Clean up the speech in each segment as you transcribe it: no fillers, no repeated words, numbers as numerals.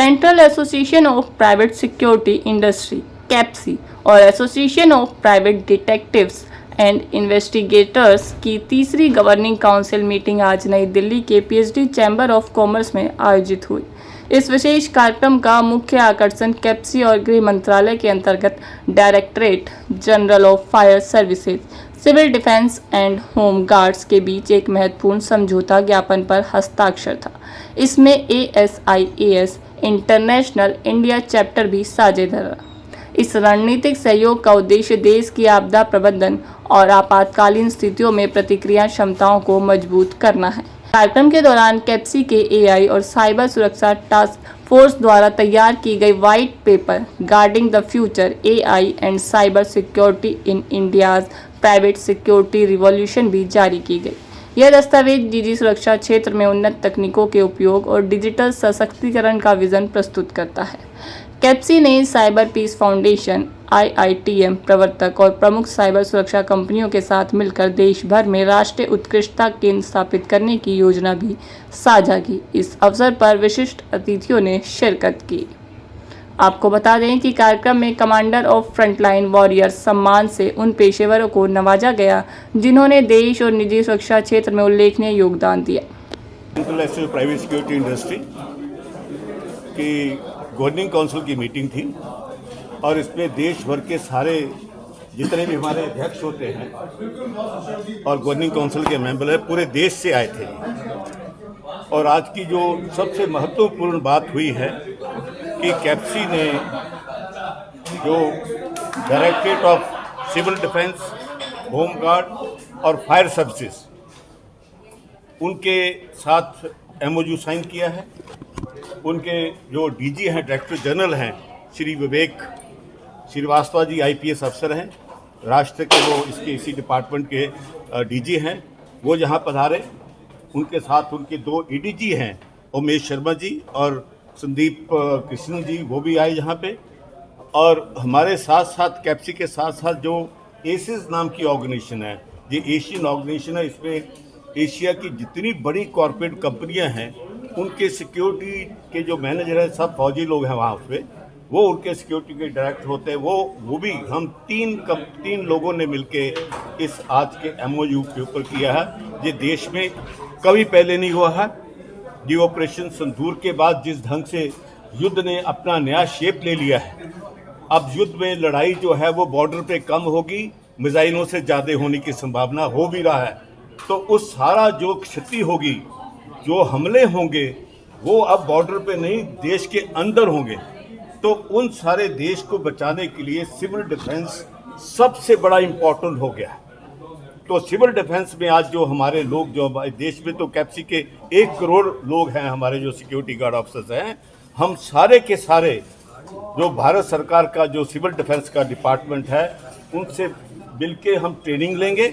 Central association of private security industry CAPSI और association of private detectives and investigators की तीसरी governing council meeting आज नई दिल्ली के पीएचडी चैम्बर ऑफ कॉमर्स में आयोजित हुई। इस विशेष कार्यक्रम का मुख्य आकर्षण कैप्सी और गृह मंत्रालय के अंतर्गत directorate general of fire services, civil defence and home guards के बीच एक महत्वपूर्ण समझौता ज्ञापन पर हस्ताक्षर था। इसमें ASIAS इंटरनेशनल इंडिया चैप्टर भी साझेदार रहा। इस रणनीतिक सहयोग का उद्देश्य देश की आपदा प्रबंधन और आपातकालीन स्थितियों में प्रतिक्रिया क्षमताओं को मजबूत करना है। कार्यक्रम के दौरान कैप्सी के AI और साइबर सुरक्षा टास्क फोर्स द्वारा तैयार की गई white paper guarding the future AI and cyber security in India's private security revolution भी जारी की गई। यह दस्तावेज निजी सुरक्षा क्षेत्र में उन्नत तकनीकों के उपयोग और डिजिटल सशक्तिकरण का विजन प्रस्तुत करता है। कैप्सी ने साइबर पीस फाउंडेशन, IITM प्रवर्तक और प्रमुख साइबर सुरक्षा कंपनियों के साथ मिलकर देश भर में राष्ट्रीय उत्कृष्टता केंद्र स्थापित करने की योजना भी साझा की। इस अवसर पर विशिष्ट अतिथियों ने शिरकत की। आपको बता दें कि कार्यक्रम में कमांडर ऑफ फ्रंटलाइन वॉरियर्स सम्मान से उन पेशेवरों को नवाजा गया जिन्होंने देश और निजी सुरक्षा क्षेत्र में उल्लेखनीय योगदान दिया। प्राइवेट सिक्योरिटी इंडस्ट्री की गवर्निंग काउंसिल की मीटिंग थी और इसमें देश भर के सारे जितने भी हमारे अध्यक्ष होते हैं और गवर्निंग काउंसिल के मेंबर हैं पूरे देश से आए थे। और आज की जो सबसे महत्वपूर्ण बात हुई है कि कैप्सी ने जो directorate of civil defence, home guard और फायर सर्विसेज उनके साथ MOU साइन किया है। उनके जो DG हैं, डायरेक्टर जनरल हैं, श्री विवेक श्रीवास्तव जी IPS अफसर हैं, राष्ट्र के वो इसके इसी डिपार्टमेंट के DG हैं, वो यहाँ पधारे। उनके साथ उनके 2 ADG हैं, उमेश शर्मा जी और संदीप कृष्ण जी, वो भी आए यहाँ पे। और हमारे साथ साथ कैप्सी के साथ साथ जो एसिस नाम की ऑर्गेनाइजेशन है, ये एशियन ऑर्गेनाइजेशन है, इसमें एशिया की जितनी बड़ी कॉरपोरेट कंपनियां हैं उनके सिक्योरिटी के जो मैनेजर हैं सब फौजी लोग हैं वहाँ पे, वो उनके सिक्योरिटी के डायरेक्टर होते हैं। वो भी हम तीन लोगों ने मिलके इस आज के MOU के ऊपर किया है। ये देश में कभी पहले नहीं हुआ है। ये ऑपरेशन सिंदूर के बाद जिस ढंग से युद्ध ने अपना नया शेप ले लिया है, अब युद्ध में लड़ाई जो है वो बॉर्डर पे कम होगी, मिसाइलों से ज़्यादा होने की संभावना हो भी रहा है। तो उस सारा जो क्षति होगी, जो हमले होंगे, वो अब बॉर्डर पे नहीं देश के अंदर होंगे। तो उन सारे देश को बचाने के लिए सिविल डिफेंस सबसे बड़ा इम्पोर्टेंट हो गया है। तो सिविल डिफेंस में आज जो हमारे लोग जो देश में तो कैप्सी के 1 करोड़ लोग हैं, हमारे जो सिक्योरिटी गार्ड ऑफिसर्स हैं, हम सारे के सारे जो भारत सरकार का जो सिविल डिफेंस का डिपार्टमेंट है उनसे मिलके हम ट्रेनिंग लेंगे,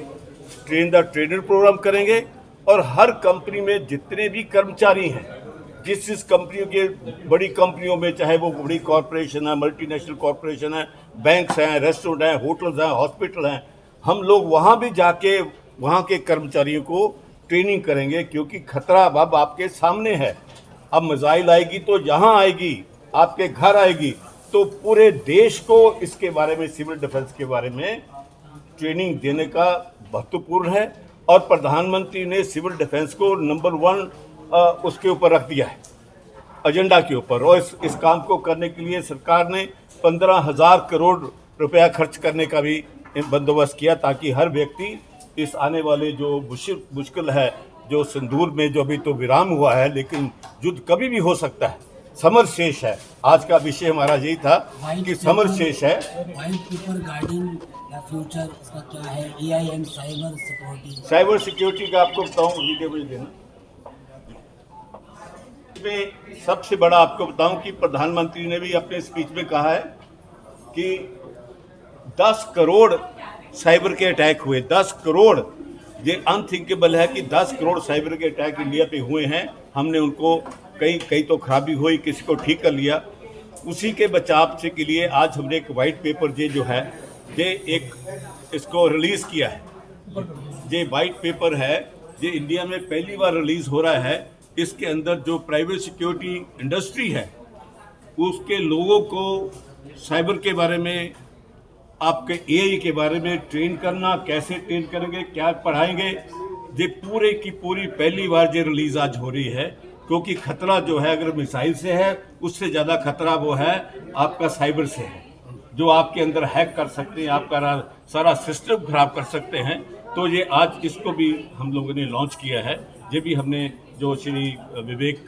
ट्रेन द ट्रेनर प्रोग्राम करेंगे। और हर कंपनी में जितने भी कर्मचारी हैं, जिस कंपनियों के बड़ी कंपनियों में, चाहे वो बड़ी कॉरपोरेशन है, मल्टीनेशनल कॉरपोरेशन है, बैंक्स हैं, रेस्टोरेंट हैं, होटल्स हैं, हॉस्पिटल हैं, हम लोग वहाँ भी जाके वहाँ के कर्मचारियों को ट्रेनिंग करेंगे। क्योंकि खतरा अब आपके सामने है। अब मिसाइल आएगी तो यहाँ आएगी, आपके घर आएगी। तो पूरे देश को इसके बारे में, सिविल डिफेंस के बारे में ट्रेनिंग देने का महत्वपूर्ण है। और प्रधानमंत्री ने सिविल डिफेंस को नंबर 1 उसके ऊपर रख दिया है, एजेंडा के ऊपर। और इस काम को करने के लिए सरकार ने 15,000 करोड़ रुपया खर्च करने का भी बंदोबस्त किया, ताकि हर व्यक्ति इस आने वाले जो मुश्किल है, जो सिंदूर में जो अभी तो विराम हुआ है, लेकिन युद्ध कभी भी हो सकता है, समर शेष है। आज का विषय हमारा यही था कि समर शेष है। White paper guarding the future, इसका क्या है? AI एंड साइबर सिक्योरिटी का आपको बताऊं, वीडियो भेज देना। इसमें सबसे बड़ा आपको बताऊं कि प्रधानमंत्री ने भी अपने स्पीच में कहा है कि 10 करोड़ साइबर के अटैक हुए। 10 करोड़, ये अनथिंकेबल है कि 10 करोड़ साइबर के अटैक इंडिया पे हुए हैं। हमने उनको कई तो खराबी हुई, किसी को ठीक कर लिया। उसी के बचाव से के लिए आज हमने एक वाइट पेपर जो है इसको रिलीज़ किया है। ये वाइट पेपर है, ये इंडिया में पहली बार रिलीज़ हो रहा है। इसके अंदर जो प्राइवेट सिक्योरिटी इंडस्ट्री है उसके लोगों को साइबर के बारे में, आपके एआई के बारे में ट्रेन करना, कैसे ट्रेन करेंगे, क्या पढ़ाएंगे, ये पूरे की पूरी पहली बार ये रिलीज आज हो रही है। क्योंकि खतरा जो है अगर मिसाइल से है, उससे ज़्यादा खतरा वो है आपका साइबर से है, जो आपके अंदर हैक कर सकते हैं, आपका सारा सिस्टम खराब कर सकते हैं। तो ये आज इसको भी हम लोगों ने लॉन्च किया है। ये भी हमने जो श्री विवेक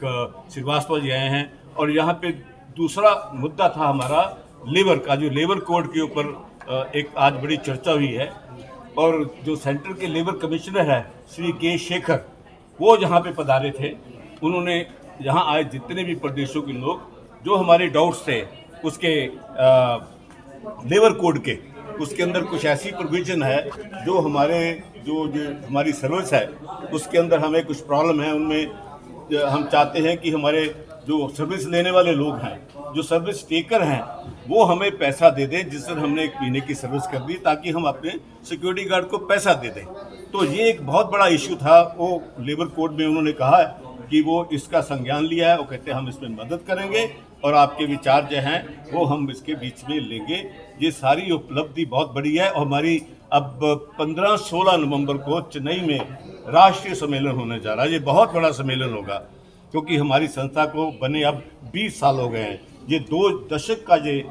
श्रीवास्तव जी आए हैं, और यहाँ पे दूसरा मुद्दा था हमारा लेबर का, जो लेबर कोड के ऊपर एक आज बड़ी चर्चा हुई है। और जो सेंटर के लेबर कमिश्नर है श्री के शेखर, वो यहाँ पे पधारे थे। उन्होंने यहाँ आए जितने भी प्रदेशों के लोग, जो हमारे डाउट्स थे उसके लेबर कोड के, उसके अंदर कुछ ऐसी प्रोविजन है जो हमारे जो हमारी सर्विस है उसके अंदर हमें कुछ प्रॉब्लम है। उनमें हम चाहते हैं कि हमारे जो सर्विस लेने वाले लोग हैं, जो सर्विस टेकर हैं, वो हमें पैसा दे दें, जिस तरह हमने 1 महीने की सर्विस कर दी, ताकि हम अपने सिक्योरिटी गार्ड को पैसा दे दें। तो ये एक बहुत बड़ा इशू था। वो लेबर कोड में उन्होंने कहा कि वो इसका संज्ञान लिया है। वो कहते हैं हम इसमें मदद करेंगे और आपके विचार जो हैं वो हम इसके बीच में लेंगे। ये सारी उपलब्धि बहुत बड़ी है। और हमारी अब 15-16 नवंबर को चेन्नई में राष्ट्रीय सम्मेलन होने जा रहा है। ये बहुत बड़ा सम्मेलन होगा, क्योंकि हमारी संस्था को बने अब 20 साल हो गए हैं। ये 2 दशक का ये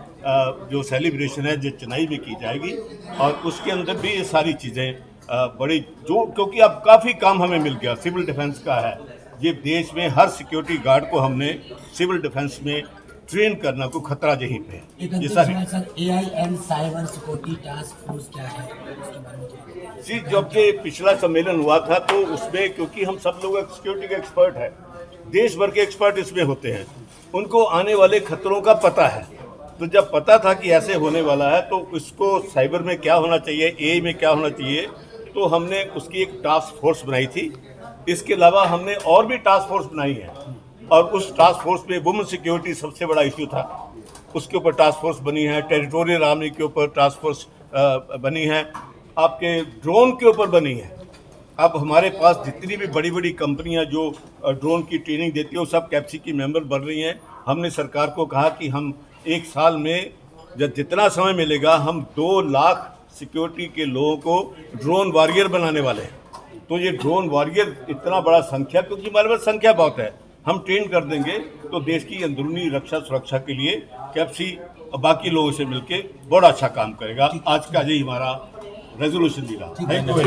जो सेलिब्रेशन है जो चेन्नई में की जाएगी, और उसके अंदर भी ये सारी चीज़ें बड़ी जो, क्योंकि अब काफ़ी काम हमें मिल गया, सिविल डिफेंस का है। ये देश में हर सिक्योरिटी गार्ड को हमने सिविल डिफेंस में ट्रेन करना, को खतरा यहीं पे है। ये सारी AI and cyber security task force क्या है, उसके बारे में थोड़ा जी, जब ये पिछला सम्मेलन हुआ था तो उसमें, क्योंकि हम सब लोग सिक्योरिटी के एक्सपर्ट हैं, देश भर के एक्सपर्ट इसमें होते हैं, उनको आने वाले खतरों का पता है। तो जब पता था कि ऐसे होने वाला है, तो इसको साइबर में क्या होना चाहिए, एआई में क्या होना चाहिए, तो हमने उसकी एक टास्क फोर्स बनाई थी। इसके अलावा हमने और भी टास्क फोर्स बनाई है, और उस टास्क फोर्स में वुमेन सिक्योरिटी सबसे बड़ा इशू था, उसके ऊपर टास्क फोर्स बनी है। टेरिटोरियल आर्मी के ऊपर टास्क फोर्स बनी है, आपके ड्रोन के ऊपर बनी है। अब हमारे पास जितनी भी बड़ी बड़ी कंपनियां जो ड्रोन की ट्रेनिंग देती है, वो सब कैप्सी की मेंबर बन रही हैं। हमने सरकार को कहा कि हम 1 साल में जब जितना समय मिलेगा, हम 2 लाख सिक्योरिटी के लोगों को ड्रोन वॉरियर बनाने वाले हैं। तो ये ड्रोन वॉरियर इतना बड़ा संख्या, क्योंकि हमारे पास संख्या बहुत है, हम ट्रेन कर देंगे तो देश की अंदरूनी रक्षा सुरक्षा के लिए कैप्सी बाकी लोगों से मिलके बड़ा अच्छा काम करेगा। आज का यही हमारा रेजोल्यूशन दिया। Thank you.